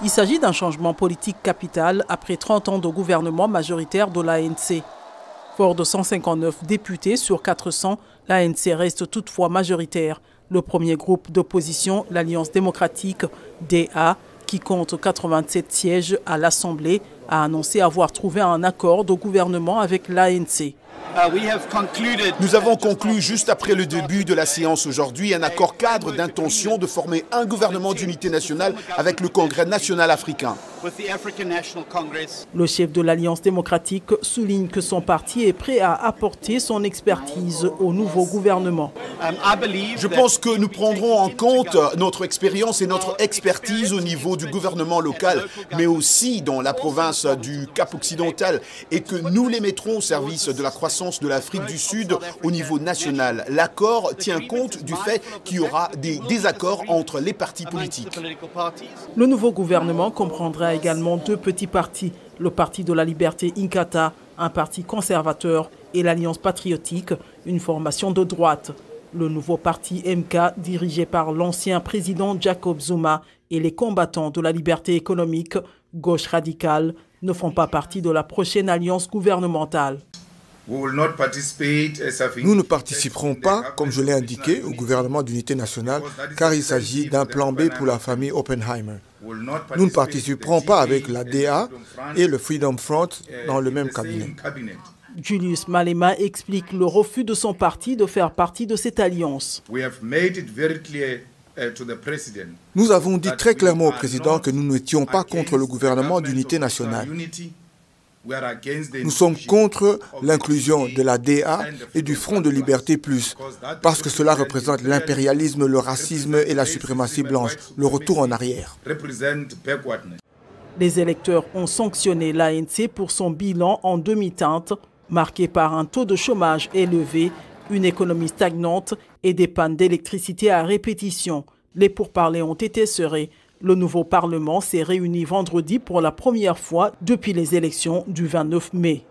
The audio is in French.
Il s'agit d'un changement politique capital après 30 ans de gouvernement majoritaire de l'ANC. Fort de 159 députés sur 400, l'ANC reste toutefois majoritaire. Le premier groupe d'opposition, l'Alliance démocratique DA, qui compte 87 sièges à l'Assemblée, a annoncé avoir trouvé un accord de gouvernement avec l'ANC. Nous avons conclu juste après le début de la séance aujourd'hui un accord cadre d'intention de former un gouvernement d'unité nationale avec le Congrès national africain. Le chef de l'Alliance démocratique souligne que son parti est prêt à apporter son expertise au nouveau gouvernement. Je pense que nous prendrons en compte notre expérience et notre expertise au niveau du gouvernement local, mais aussi dans la province du Cap-Occidental, et que nous les mettrons au service de la croissance de l'Afrique du Sud au niveau national. L'accord tient compte du fait qu'il y aura des désaccords entre les partis politiques. Le nouveau gouvernement comprendra également deux petits partis, le Parti de la Liberté Inkatha, un parti conservateur, et l'Alliance patriotique, une formation de droite. Le nouveau parti MK, dirigé par l'ancien président Jacob Zuma, et les combattants de la liberté économique, gauche radicale, ne font pas partie de la prochaine alliance gouvernementale. Nous ne participerons pas, comme je l'ai indiqué, au gouvernement d'unité nationale, car il s'agit d'un plan B pour la famille Oppenheimer. Nous ne participerons pas avec la DA et le Freedom Front dans le même cabinet. Julius Malema explique le refus de son parti de faire partie de cette alliance. Nous avons dit très clairement au président que nous n'étions pas contre le gouvernement d'unité nationale. Nous sommes contre l'inclusion de la DA et du Front de Liberté Plus, parce que cela représente l'impérialisme, le racisme et la suprématie blanche, le retour en arrière. Les électeurs ont sanctionné l'ANC pour son bilan en demi-teinte, marqué par un taux de chômage élevé, une économie stagnante et des pannes d'électricité à répétition. Les pourparlers ont été serrés. Le nouveau Parlement s'est réuni vendredi pour la première fois depuis les élections du 29 mai.